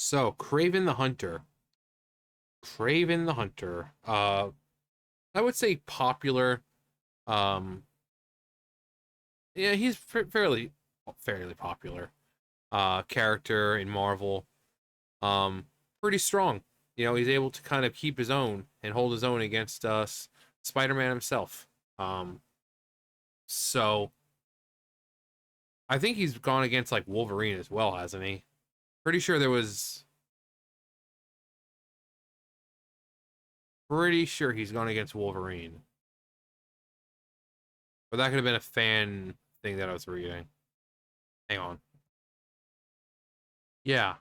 So, Kraven the Hunter. Kraven the Hunter. I would say popular. Um, yeah, he's fairly popular. Character in Marvel. Um, Pretty strong. He's able to kind of keep his own and hold his own against Spider-Man himself. Um, so I think he's gone against like Wolverine as well, hasn't he? Pretty sure there was. Pretty sure he's gone against Wolverine. But that could have been a fan thing that I was reading. Hang on. Yeah.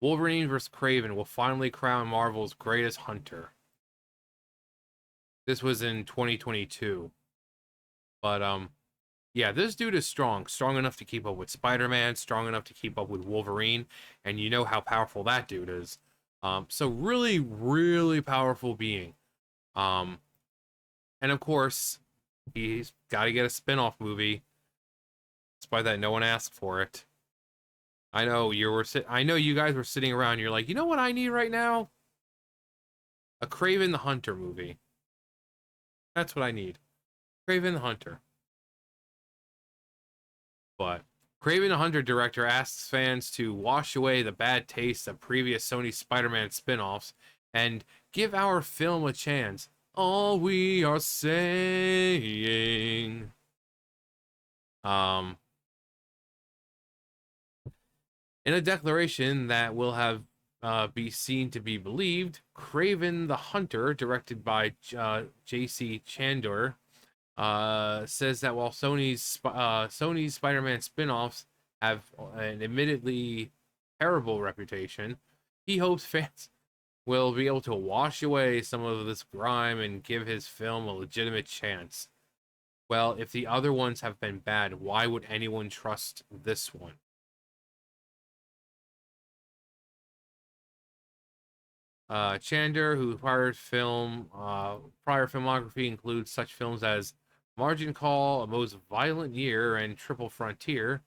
Wolverine vs. Kraven will finally crown Marvel's greatest hunter. This was in 2022. But yeah, this dude is strong. Strong enough to keep up with Spider-Man, strong enough to keep up with Wolverine, and you know how powerful that dude is. So really, really powerful being. Um, and of course, he's got to get a spin-off movie. Despite that, no one asked for it. I know you guys were sitting around. You're like, you know what I need right now? A Kraven the Hunter movie. That's what I need. Kraven the Hunter. But Kraven the Hunter director asks fans to wash away the bad taste of previous Sony Spider-Man spin-offs and give our film a chance. All we are saying. Um, in a declaration that will have be seen to be believed, Kraven the Hunter, directed by J.C. Chandor, says that while Sony's Spider-Man spin-offs have an admittedly terrible reputation, he hopes fans will be able to wash away some of this grime and give his film a legitimate chance. Well, if the other ones have been bad, why would anyone trust this one? Chander, whose prior filmography includes such films as Margin Call, A Most Violent Year, and Triple Frontier,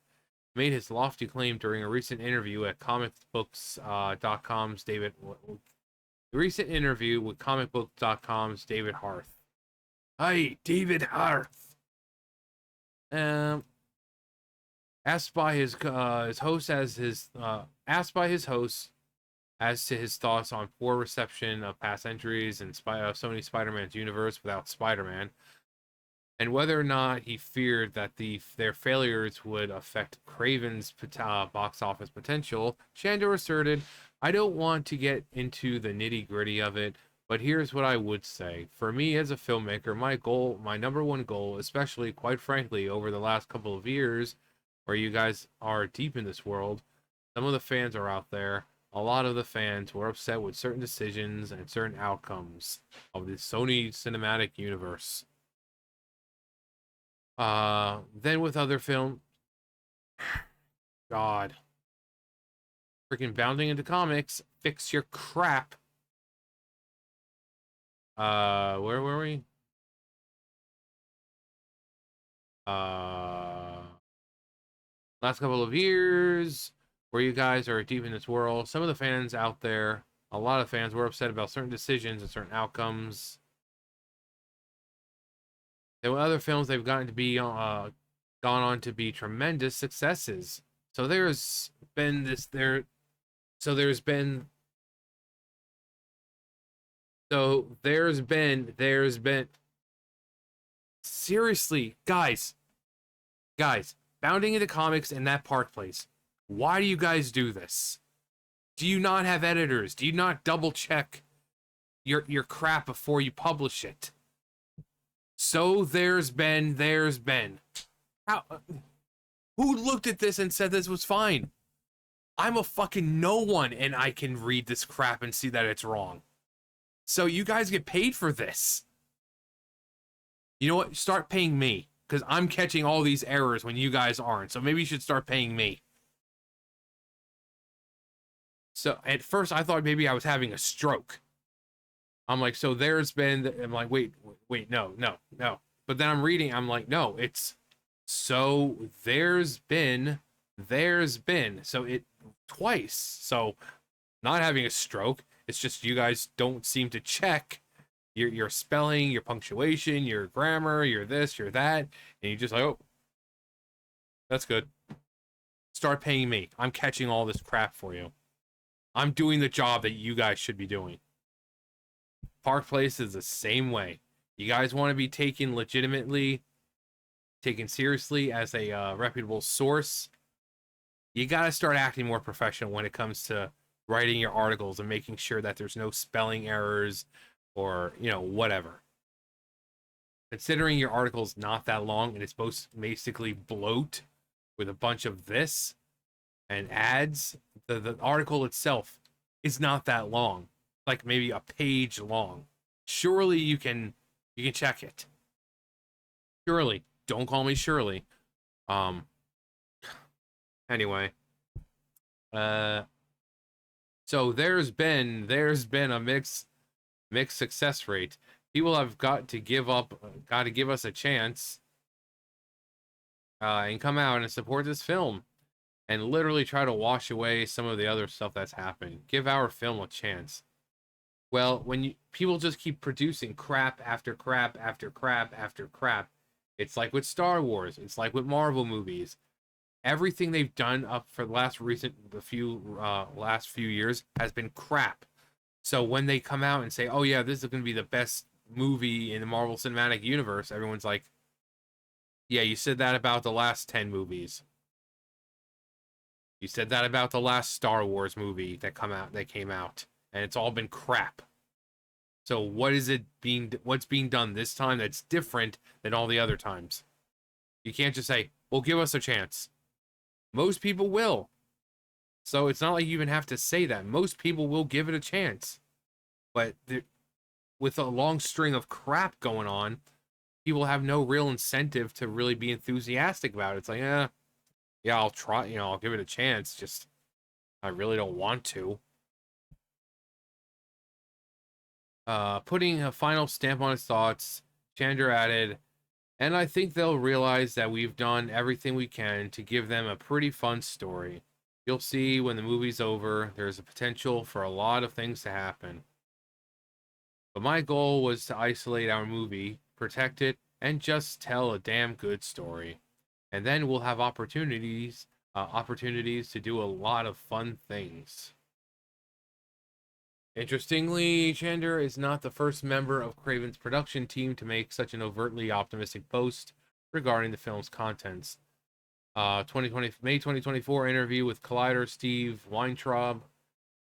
made his lofty claim during a recent interview at comicbooks.com's David. A recent interview with comicbook.com's David Harth. Hi, David Harth. Um, asked by his host as to his thoughts on poor reception of past entries in Sony Spider-Man's universe without Spider-Man, and whether or not he feared that their failures would affect Kraven's box office potential. Chandler asserted, "I don't want to get into the nitty-gritty of it, but here's what I would say. For me as a filmmaker, my number one goal, especially, quite frankly, over the last couple of years, where you guys are deep in this world, some of the fans are out there. A lot of the fans were upset with certain decisions and certain outcomes of the Sony cinematic universe. Then with other film, God, freaking bounding into comics, fix your crap. Where were we? Uh, Last couple of years, where you guys are deep in this world. Some of the fans out there, a lot of fans were upset about certain decisions and certain outcomes. There were other films they've gone on to be tremendous successes. So there's been this there. So there's been. So there's been. Seriously, guys, bounding into comics in that Park Place. Why do you guys do this? Do you not have editors? Do you not double check your crap before you publish it? So there's been. How? Who looked at this and said this was fine? I'm a fucking no one, and I can read this crap and see that it's wrong. So you guys get paid for this. You know what? Start paying me, because I'm catching all these errors when you guys aren't. So maybe you should start paying me. So at first I thought maybe I was having a stroke. I'm like, so I'm like, wait, no. But then I'm reading, I'm like, no, it's so there's been, so it twice. So not having a stroke. It's just you guys don't seem to check your spelling, your punctuation, your grammar, your this, your that, and you just like, oh, that's good. Start paying me. I'm catching all this crap for you. I'm doing the job that you guys should be doing. Park Place is the same way. You guys want to be taken legitimately, taken seriously as a reputable source. You got to start acting more professional when it comes to writing your articles and making sure that there's no spelling errors or, whatever. Considering your article's not that long and it's basically bloat with a bunch of this and ads, the article itself is not that long, like maybe a page long. Surely you can check it. Surely, don't call me Shirley. Um. Anyway, uh, so there's been a mixed success rate. People have got to give us a chance, and come out and support this film, and literally try to wash away some of the other stuff that's happened. Give our film a chance. Well, when people just keep producing crap after crap after crap after crap, it's like with Star Wars. It's like with Marvel movies. Everything they've done up for the last few years has been crap. So when they come out and say, "Oh yeah, this is going to be the best movie in the Marvel Cinematic Universe," everyone's like, "Yeah, you said that about the last 10 movies. You said that about the last Star Wars movie that came out, and it's all been crap." So what's being done this time that's different than all the other times? You can't just say, "Well, give us a chance." Most people will. So it's not like you even have to say that. Most people will give it a chance. But with a long string of crap going on, people have no real incentive to really be enthusiastic about it. It's like, yeah, I'll try, I'll give it a chance. Just, I really don't want to. Putting a final stamp on his thoughts, Chandra added, and I think they'll realize that we've done everything we can to give them a pretty fun story. You'll see when the movie's over, there's a potential for a lot of things to happen. But my goal was to isolate our movie, protect it, and just tell a damn good story. And then we'll have opportunities to do a lot of fun things. Interestingly, Chander is not the first member of Kraven's production team to make such an overtly optimistic boast regarding the film's contents. 2020 May 2024 interview with Collider Steve Weintraub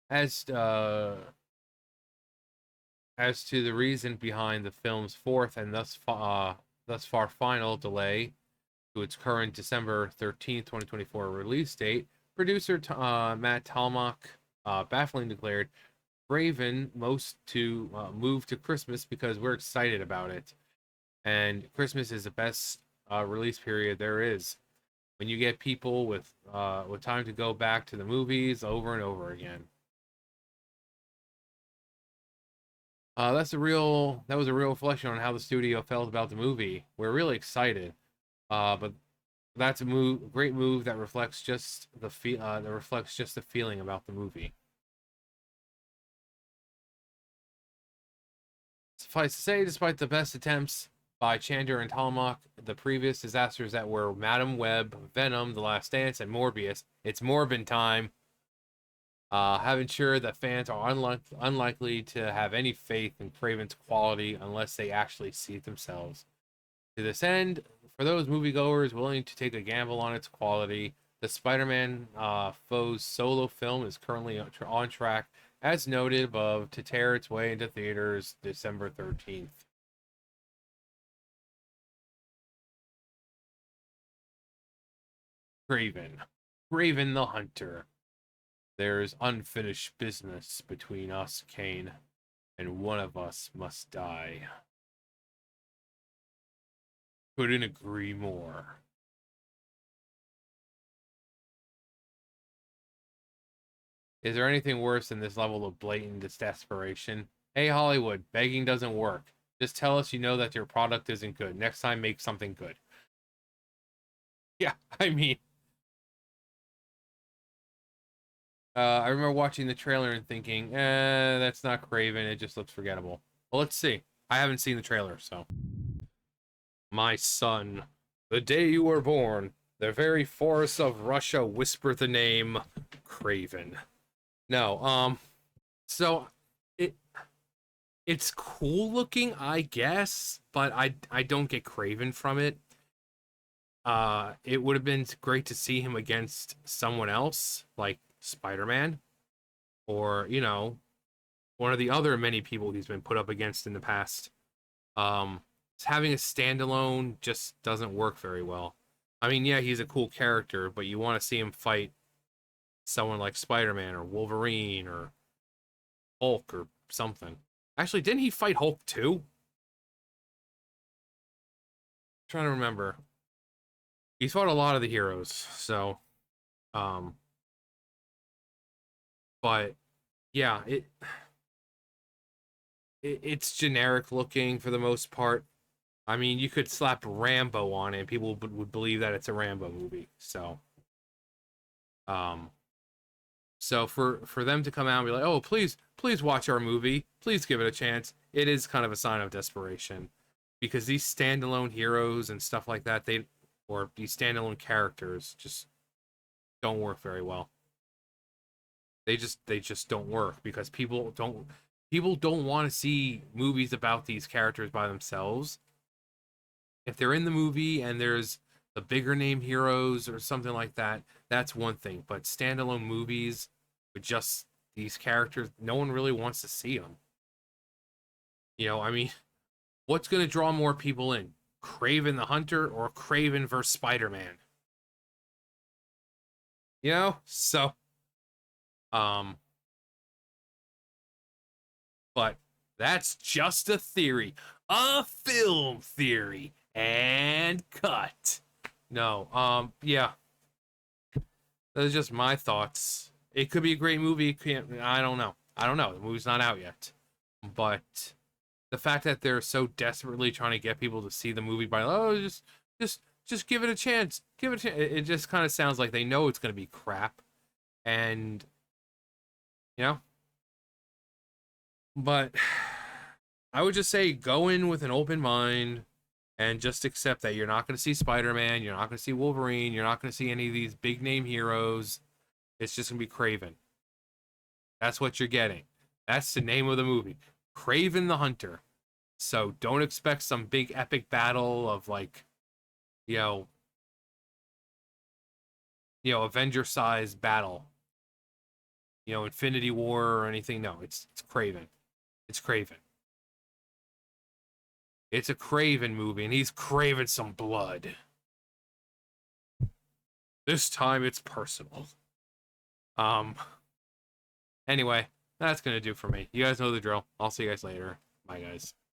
as to the reason behind the film's fourth and thus far final delay to its current December 13th, 2024 release date. Producer Matt Talmach bafflingly declared, Kraven most to move to Christmas because we're excited about it, and Christmas is the best release period there is. When you get people with time to go back to the movies over and over again. That was a real reflection on how the studio felt about the movie. We're really excited, but that's a great move that reflects just the feeling about the movie. Suffice to say, despite the best attempts by Chandler and Talmach, the previous disasters that were Madam Web, Venom, The Last Dance, and Morbius, it's Morbin time. Have ensured that fans are unlikely to have any faith in Kraven's quality unless they actually see it themselves. To this end, for those moviegoers willing to take a gamble on its quality, the Spider-Man Foes solo film is currently on track, as noted above, to tear its way into theaters December 13th. Kraven the Hunter. There's unfinished business between us, Kane, and one of us must die. Couldn't agree more. Is there anything worse than this level of blatant desperation? Hey, Hollywood, begging doesn't work. Just tell us you know that your product isn't good. Next time, make something good. Yeah, I mean, I remember watching the trailer and thinking, that's not Kraven. It just looks forgettable. Well, let's see. I haven't seen the trailer, so. My son, the day you were born, the very forests of Russia whisper the name Kraven. No, so it it's cool looking, I guess, but I don't get Kraven from it. It would have been great to see him against someone else, like Spider-Man, or, one of the other many people he's been put up against in the past. Um, Having a standalone just doesn't work very well. I mean, yeah, he's a cool character, but you want to see him fight someone like Spider-Man or Wolverine or Hulk or something. Actually, didn't he fight Hulk too? I'm trying to remember. He's fought a lot of the heroes, so um but yeah, it's generic looking for the most part. I mean, you could slap Rambo on it and people would believe that it's a Rambo movie. Um so for them to come out and be like, "Oh, please watch our movie. Please give it a chance." It is kind of a sign of desperation because these standalone heroes and stuff like that, or these standalone characters just don't work very well. They just don't work because people don't want to see movies about these characters by themselves. If they're in the movie and there's the bigger name heroes or something like that, that's one thing. But standalone movies with just these characters, no one really wants to see them. I mean, what's going to draw more people in? Kraven the Hunter or Kraven versus Spider-Man? So um but that's just a theory. A film theory. And cut. No, yeah, those are just my thoughts. It could be a great movie. It can't, I don't know. I don't know. The movie's not out yet. But the fact that they're so desperately trying to get people to see the movie by, oh, just give it a chance. Give it a chance. It just kind of sounds like they know it's going to be crap. And, you know, but I would just say go in with an open mind and just accept that you're not going to see Spider-Man, you're not going to see Wolverine, you're not going to see any of these big name heroes. It's just going to be Kraven. That's what you're getting. That's the name of the movie. Kraven the Hunter. So don't expect some big epic battle of like, you know, Avenger size battle. Infinity War or anything. No, it's Kraven. It's Kraven. It's a Kraven movie, and he's craving some blood. This time it's personal. Um. Anyway, that's gonna do for me. You guys know the drill. I'll see you guys later. Bye, guys.